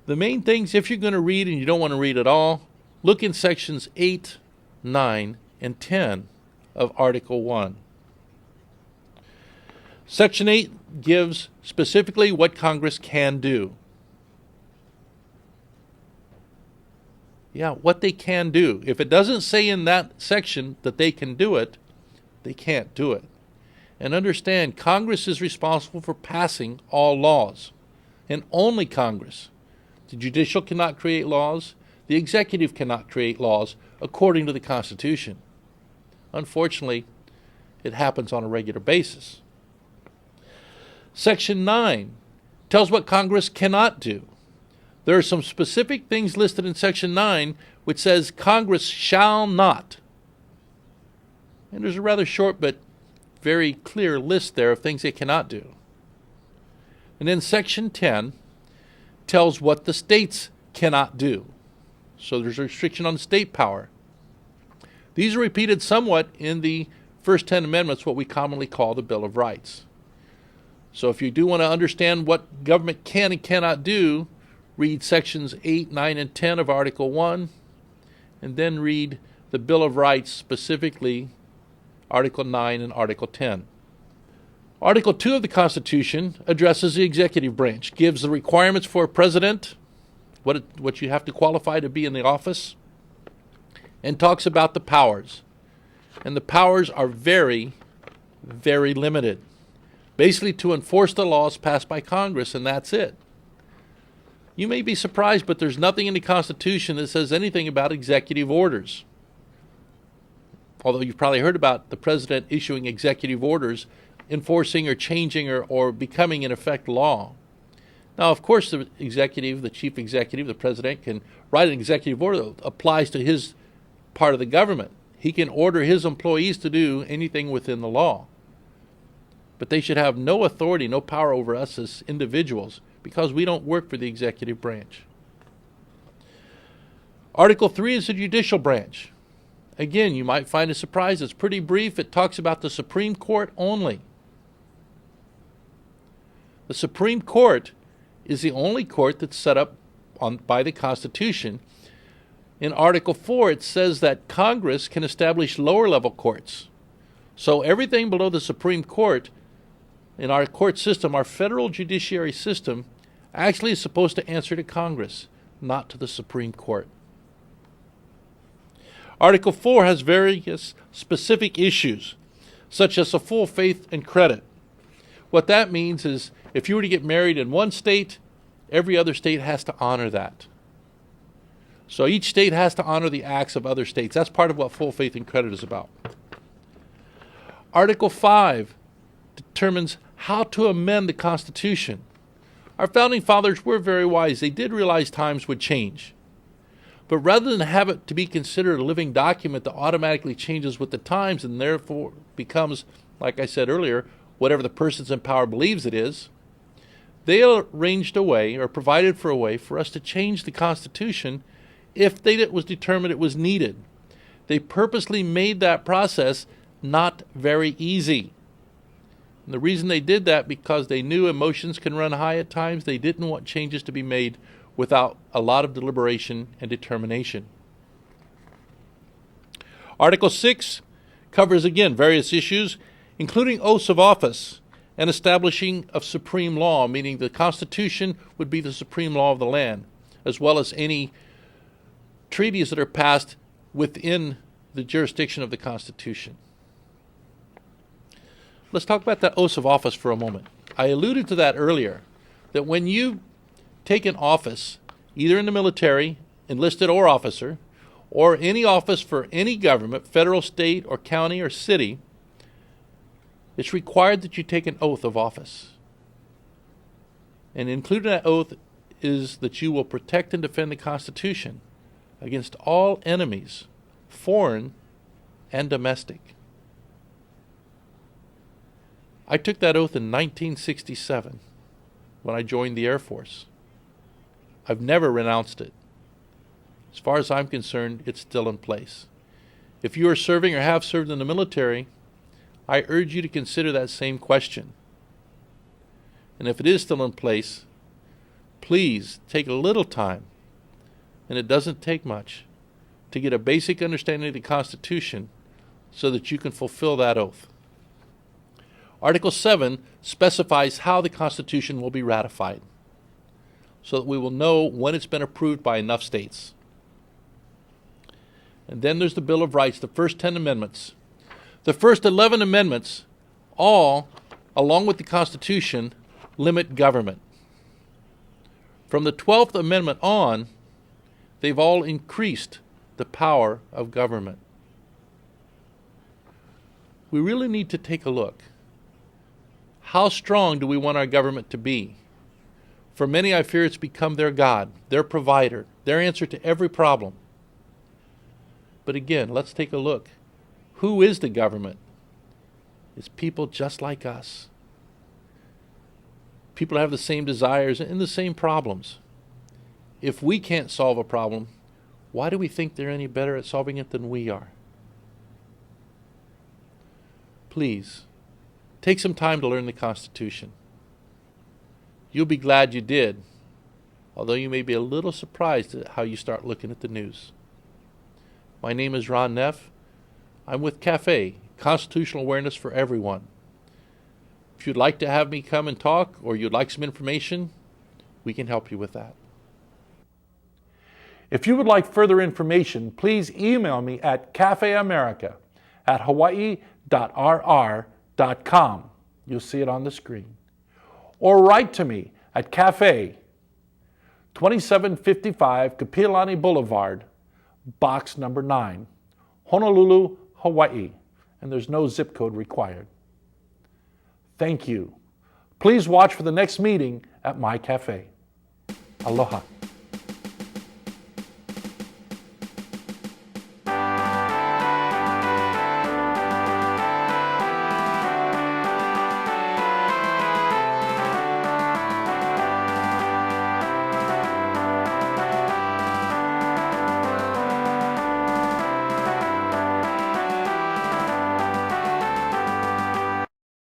The main things, if you're going to read and you don't want to read at all, look in sections 8, 9, and 10 of Article 1. Section 8 gives specifically what Congress can do. Yeah, what they can do. If it doesn't say in that section that they can do it, they can't do it. And understand, Congress is responsible for passing all laws, and only Congress. The judicial cannot create laws. The executive cannot create laws according to the Constitution. Unfortunately, it happens on a regular basis. Section 9 tells what Congress cannot do. There are some specific things listed in Section 9 which says Congress shall not. And there's a rather short but very clear list there of things they cannot do. And then Section 10 tells what the states cannot do. So there's a restriction on state power. These are repeated somewhat in the first 10 amendments, what we commonly call the Bill of Rights. So if you do want to understand what government can and cannot do, read sections 8, 9, and 10 of Article 1, and then read the Bill of Rights, specifically Article 9 and Article 10. Article 2 of the Constitution addresses the executive branch, gives the requirements for a president, what you have to qualify to be in the office, and talks about the powers. And the powers are very, very limited. Basically to enforce the laws passed by Congress, and that's it. You may be surprised, but there's nothing in the Constitution that says anything about executive orders. Although you've probably heard about the president issuing executive orders, enforcing or changing or becoming in effect law. Now, of course, the executive, the chief executive, the president can write an executive order that applies to his part of the government. He can order his employees to do anything within the law. But they should have no authority, no power over us as individuals, because we don't work for the executive branch. Article 3 is the judicial branch. Again, you might find a surprise. It's pretty brief. It talks about the Supreme Court only. The Supreme Court is the only court that's set up by the Constitution. In Article 4, it says that Congress can establish lower-level courts. So everything below the Supreme Court in our court system, our federal judiciary system, actually is supposed to answer to Congress, not to the Supreme Court. Article 4 has various specific issues, such as a full faith and credit. What that means is if you were to get married in one state, every other state has to honor that. So each state has to honor the acts of other states. That's part of what full faith and credit is about. Article 5 determines how to amend the Constitution. Our founding fathers were very wise. They did realize times would change. But rather than have it to be considered a living document that automatically changes with the times and therefore becomes, like I said earlier, whatever the persons in power believes it is, they arranged a way or provided for a way for us to change the Constitution if it was determined it was needed. They purposely made that process not very easy. And the reason they did that, because they knew emotions can run high at times. They didn't want changes to be made without a lot of deliberation and determination. Article 6 covers, again, various issues, including oaths of office and establishing of supreme law, meaning the Constitution would be the supreme law of the land, as well as any treaties that are passed within the jurisdiction of the Constitution. Let's talk about that oath of office for a moment. I alluded to that earlier, that when you take an office, either in the military, enlisted or officer, or any office for any government, federal, state, or county, or city, it's required that you take an oath of office. And included in that oath is that you will protect and defend the Constitution against all enemies, foreign and domestic. I took that oath in 1967 when I joined the Air Force. I've never renounced it. As far as I'm concerned, it's still in place. If you are serving or have served in the military, I urge you to consider that same question. And if it is still in place, please take a little time, and it doesn't take much, to get a basic understanding of the Constitution so that you can fulfill that oath. Article 7 specifies how the Constitution will be ratified, so that we will know when it's been approved by enough states. And then there's the Bill of Rights, the first 10 amendments. The first 11 amendments, all, along with the Constitution, limit government. From the 12th Amendment on, they've all increased the power of government. We really need to take a look. How strong do we want our government to be? For many, I fear it's become their God, their provider, their answer to every problem. But again, let's take a look. Who is the government? It's people just like us. People have the same desires and the same problems. If we can't solve a problem, why do we think they're any better at solving it than we are? Please, take some time to learn the Constitution. You'll be glad you did, although you may be a little surprised at how you start looking at the news. My name is Ron Neff. I'm with CAFE, Constitutional Awareness for Everyone. If you'd like to have me come and talk, or you'd like some information, we can help you with that. If you would like further information, please email me at cafeamerica@hawaii.rr.com. You'll see it on the screen. Or write to me at CAFE, 2755 Kapiolani Boulevard, box number 9, Honolulu, Hawaii, and there's no zip code required. Thank you. Please watch for the next meeting at my cafe. Aloha.